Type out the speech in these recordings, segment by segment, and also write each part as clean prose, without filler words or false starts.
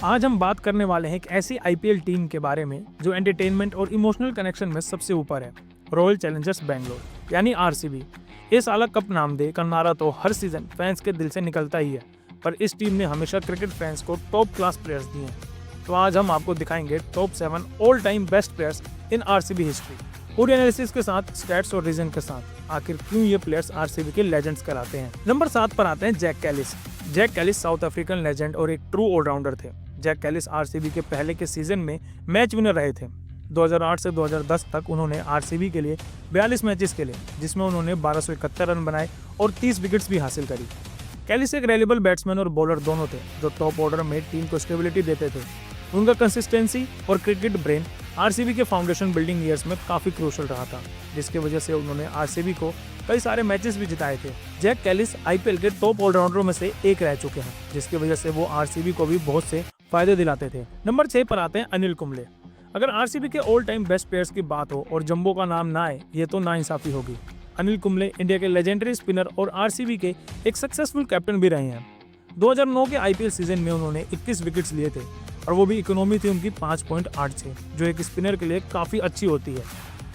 आज हम बात करने वाले हैं एक ऐसी आईपीएल टीम के बारे में जो एंटरटेनमेंट और इमोशनल कनेक्शन में सबसे ऊपर है। रॉयल चैलेंजर्स बेंगलोर यानी आरसीबी। इस साल कप नाम दे का नारा तो हर सीजन फैंस के दिल से निकलता ही है, पर इस टीम ने हमेशा क्रिकेट फैंस को टॉप क्लास प्लेयर्स दिए हैं। तो आज हम आपको दिखाएंगे top 7 all time best players in RCB history, पूरी एनालिसिस के साथ, स्टैट्स और रीजन के साथ आखिर क्यों ये प्लेयर्स आरसीबी के लेजेंड्स कहलाते हैं। नंबर 7 पर आते हैं Jacques Kallis. Jacques Kallis South African legend और एक ट्रू ऑलराउंडर थे। जैक कैलिस आरसीबी के पहले के सीजन में मैच विनर रहे थे। 2008 से 2010 तक उन्होंने आरसीबी के लिए 42 मैचेस खेले, जिसमें उन्होंने 1271 रन बनाए और 30 विकेट्स भी हासिल करी। कैलिस एक रेलेबल बैट्समैन और बॉलर दोनों थे, जो टॉप ऑर्डर में टीम को स्टेबिलिटी देते थे। उनका कंसिस्टेंसी और क्रिकेट ब्रेन आरसीबी के फाउंडेशन बिल्डिंग ईयर्स में काफी क्रूशल रहा था, जिसकी वजह से उन्होंने आरसीबी को कई सारे मैचेस भी जिताए थे। जैक कैलिस आईपीएल के टॉप ऑलराउंडरों में से एक रह चुके हैं, जिसकी वजह से वो आरसीबी को भी बहुत से फायदे दिलाते थे। नंबर 6 पर आते हैं अनिल कुंबले। अगर आरसीबी के ऑल टाइम बेस्ट प्लेयर्स की बात हो और जंबो का नाम ना आए, ये तो नाइंसाफी होगी। अनिल कुंबले इंडिया के लेजेंडरी स्पिनर और आरसीबी के एक सक्सेसफुल कैप्टन भी रहे हैं। 2009 के आईपीएल सीजन में उन्होंने 21 विकेट्स लिए थे और वो भी इकोनॉमी थी उनकी 5.86, जो एक स्पिनर के लिए काफी अच्छी होती है।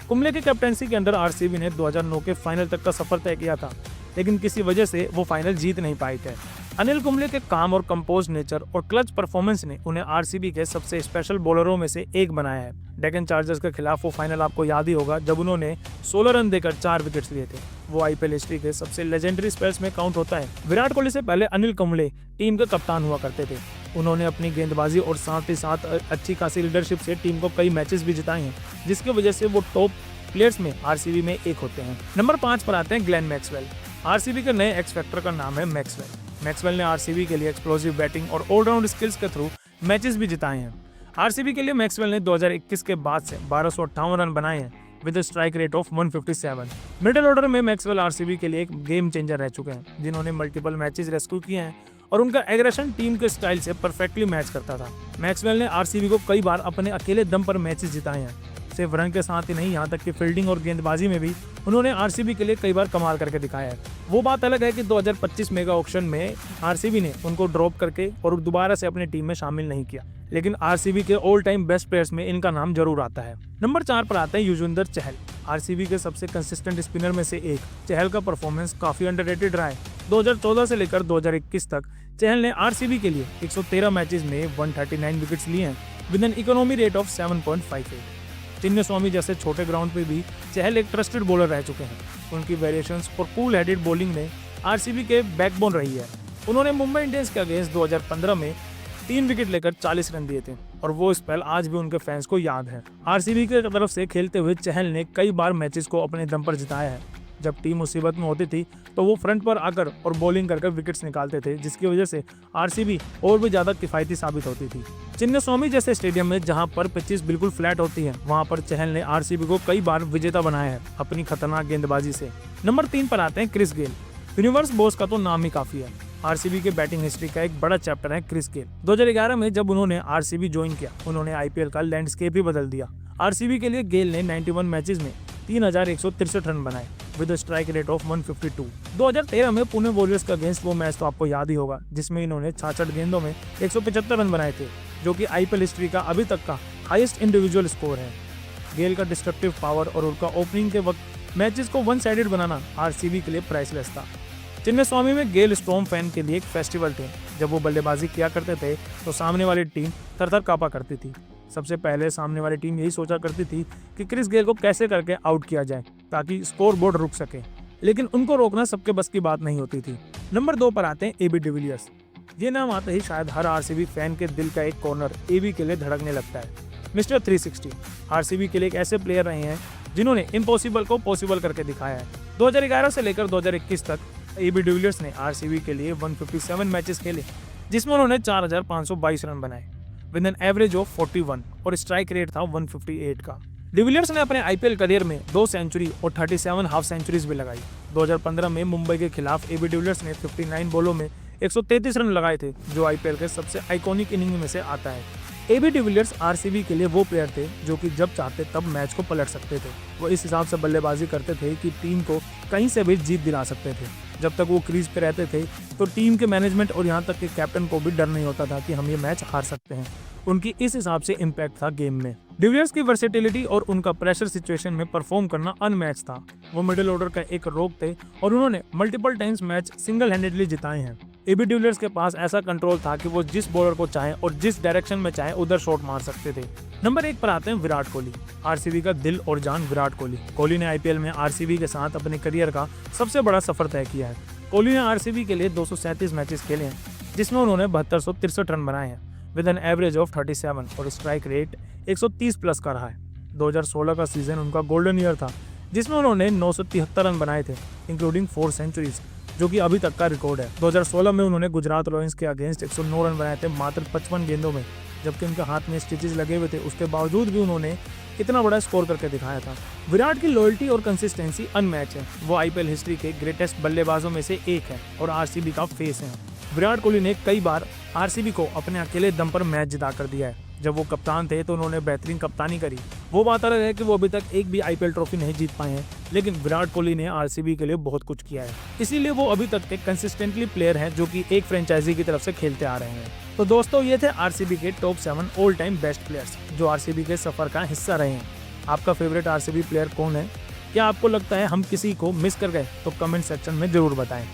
कुंबले की कैप्टनसी के अंदर आरसीबी ने 2009 के फाइनल तक का सफर तय किया था, लेकिन किसी वजह से वो फाइनल जीत नहीं पाए थे। अनिल कुंबले के काम और कंपोज नेचर और क्लच परफॉर्मेंस ने उन्हें आरसीबी के सबसे स्पेशल बॉलरों में से एक बनाया है। डेक्कन चार्जर्स के खिलाफ वो फाइनल आपको याद ही होगा, जब उन्होंने 16 रन देकर 4 विकेट्स लिए थे। वो आईपीएल हिस्ट्री के सबसे लेजेंडरी स्पेल्स में काउंट होता है। विराट कोहली से पहले अनिल कुंबले टीम के कप्तान हुआ करते थे। उन्होंने अपनी गेंदबाजी और साथ ही साथ अच्छी खासी लीडरशिप से टीम को कई मैचेस भी जिताए हैं, जिसकी वजह से वो टॉप प्लेयर्स में आरसीबी में एक होते हैं। नंबर 5 पर आते हैं ग्लेन मैक्सवेल। आरसीबी के नए एक्स फैक्टर का नाम है मैक्सवेल। मैक्सवेल ने आरसीबी के लिए एक्सप्लोसिव बैटिंग और ऑलराउंड स्किल्स के थ्रू मैचेस भी जिताए हैं। आरसीबी के लिए मैक्सवेल ने 2021 के बाद से 1258 रन बनाए हैं with strike rate of 157। Middle order में मैक्सवेल आरसीबी के लिए एक गेम चेंजर रह चुके हैं, जिन्होंने मल्टीपल मैचेस रेस्क्यू किए हैं और उनका एग्रेशन टीम के स्टाइल से परफेक्टली मैच करता था। मैक्सवेल ने आरसीबी को कई बार अपने अकेले दम पर मैचेस जिताए हैं। सिर्फ रन के साथ ही नहीं, यहाँ तक कि फील्डिंग और गेंदबाजी में भी उन्होंने आरसीबी के लिए कई बार कमाल करके दिखाया है। वो बात अलग है कि 2025 मेगा ऑक्शन में आरसीबी ने उनको ड्रॉप करके और दोबारा से अपनी टीम में शामिल नहीं किया, लेकिन आरसीबी के ऑल टाइम बेस्ट प्लेयर्स में इनका नाम जरूर आता है। नंबर 4 पर आता है युजवेंद्र चहल। आरसीबी के सबसे कंसिस्टेंट स्पिनर में से एक चहल का परफॉर्मेंस काफी अंडररेटेड रहा है। 2014 से लेकर 2021 तक चहल ने आरसीबी के लिए 113 मैचेस में 139 विकेट्स लिए हैं with an economy rate of 7.58। Chinnaswamy जैसे छोटे ग्राउंड पे भी चहल एक ट्रस्टेड बॉलर रह चुके हैं। उनकी वेरिएशंस और कूल हेडेड बॉलिंग ने आरसीबी के बैकबोन रही है। उन्होंने मुंबई इंडियंस के अगेंस्ट 2015 में 3 विकेट लेकर 40 रन दिए थे और वो स्पेल आज भी उनके फैंस को याद है। आरसीबी की तरफ से खेलते हुए चहल ने कई बार मैचेस को अपने दम पर जिताया है। जब टीम मुसीबत में होती थी तो वो फ्रंट पर आकर और बॉलिंग करके विकेट्स निकालते थे, जिसकी वजह से आरसीबी और भी ज्यादा किफायती साबित होती थी। चिन्नस्वामी जैसे स्टेडियम में जहां पर पिचेस बिल्कुल फ्लैट होती हैं, वहां पर चहल ने आरसीबी को कई बार विजेता बनाया है अपनी खतरनाक गेंदबाजी से। नंबर 3 पर आते हैं क्रिस गेल। यूनिवर्स बॉस का तो नाम ही काफी है। आरसीबी के बैटिंग हिस्ट्री का एक बड़ा चैप्टर है क्रिस गेल। 2011 में जब उन्होंने आरसीबी ज्वाइन किया, उन्होंने आईपीएल का लैंडस्केप ही बदल दिया। आरसीबी के लिए गेल ने 91 मैचेस में 3163 रन बनाए विद स्ट्राइक रेट ऑफ 152। 2013 में पुणे वॉरियर्स का अगेंस्ट वो मैच तो आपको याद ही होगा, जिसमें इन्होंने 66 गेंदों में 175 रन बनाए थे, जो कि आईपीएल हिस्ट्री का अभी तक का हाईएस्ट इंडिविजुअल स्कोर है। गेल का डिस्ट्रक्टिव पावर और उनका ओपनिंग के वक्त मैचेस को वन साइडेड बनाना आरसीबी के लिए प्राइसलेस था। चिन्नस्वामी में गेल स्टॉर्म फैन के लिए एक फेस्टिवल थे। जब वो बल्लेबाजी किया करते थे तो सामने वाली टीम थर-थर कांपा करती थी। सबसे पहले सामने वाली टीम यही सोचा करती थी कि क्रिस गेल को कैसे करके आउट किया जाए ताकि स्कोर बोर्ड रुक सके, लेकिन उनको रोकना सबके बस की बात नहीं होती थी। नंबर 2 पर आते हैं एबी डिविलियर्स। ये नाम आते ही शायद हर आरसीबी फैन के दिल का एक कॉर्नर एबी के लिए धड़कने लगता है। मिस्टर 360 आरसीबी के लिए एक ऐसे प्लेयर रहे हैं जिन्होंने इम्पॉसिबल को पॉसिबल करके दिखाया है। 2011 से लेकर 2021 तक एबी डिविलियर्स ने आरसीबी के लिए 157 मैचेस खेले, जिसमें उन्होंने 4522 रन बनाए विद एन एवरेज ऑफ 41 और स्ट्राइक रेट था 158 का। डिविलियर्स ने अपने आईपीएल करियर में 2 सेंचुरी और 37 हाफ सेंचुरीज भी लगाई। 2015 में मुंबई के खिलाफ एबी डिविलियर्स ने 59 बॉलों में 133 रन लगाए थे, जो आईपीएल के सबसे आइकॉनिक इनिंग में से आता है। एबी डिविलियर्स आरसीबी के लिए वो प्लेयर थे जो कि जब चाहते तब मैच को पलट सकते थे। वो इस हिसाब से बल्लेबाजी करते थे कि टीम को कहीं से भी जीत दिला सकते थे। जब तक वो क्रीज पे रहते थे तो टीम के मैनेजमेंट और यहाँ तक के कैप्टन को भी डर नहीं होता था कि हम ये मैच हार सकते हैं। उनकी इस हिसाब से इम्पैक्ट था गेम में। डिविलियर्स की वर्सेटिलिटी और उनका प्रेशर सिचुएशन में परफॉर्म करना अनमैच था। वो मिडिल ऑर्डर का एक रोग थे और उन्होंने multiple times match single handedly जिताए हैं। एबी डिविलियर्स के पास ऐसा कंट्रोल था कि वो जिस बॉलर को चाहे और जिस डायरेक्शन में चाहे उधर शॉट मार सकते थे। नंबर 1 पर आते हैं विराट कोहली। आरसीबी का दिल और जान विराट कोहली। कोहली ने आईपीएल में आरसीबी के साथ अपने करियर का सबसे बड़ा सफर तय किया है। कोहली ने आरसीबी के लिए 237 मैचेस खेले हैं, जिसमें उन्होंने 7263 रन बनाए हैं विद एन एवरेज ऑफ 37 और स्ट्राइक रेट 130 प्लस का रहा है। 2016 का सीजन उनका गोल्डन ईयर था, जिसमें उन्होंने 973 रन बनाए थे, इंक्लूडिंग 4 सेंचुरीज, जो कि अभी तक का रिकॉर्ड है। 2016 में उन्होंने गुजरात रॉयल्स के अगेंस्ट 109 रन बनाए थे मात्र 55 गेंदों में, जबकि उनके हाथ में स्टिचेस लगे हुए थे। उसके बावजूद भी उन्होंने इतना बड़ा स्कोर करके दिखाया था। विराट की लॉयल्टी और कंसिस्टेंसी अनमैच है। वो आईपीएल हिस्ट्री के ग्रेटेस्ट बल्लेबाजों में से एक है और आरसीबी का फेस है। विराट कोहली ने कई बार आरसीबी को अपने अकेले दम पर मैच जिता कर दिया है। जब वो कप्तान थे तो उन्होंने बेहतरीन कप्तानी करी। वो बात अलग है कि वो अभी तक एक भी आईपीएल ट्रॉफी नहीं जीत पाए हैं, लेकिन विराट कोहली ने आरसीबी के लिए बहुत कुछ किया है। इसीलिए वो अभी तक के कंसिस्टेंटली प्लेयर हैं जो कि एक फ्रेंचाइजी की तरफ से खेलते आ रहे हैं। तो दोस्तों, ये थे आरसीबी के top 7 all time best players जो आरसीबी के सफर का हिस्सा रहे हैं। आपका फेवरेट आरसीबी प्लेयर कौन है? क्या आपको लगता है हम किसी को मिस कर गए? तो कमेंट सेक्शन में जरूर बताएं।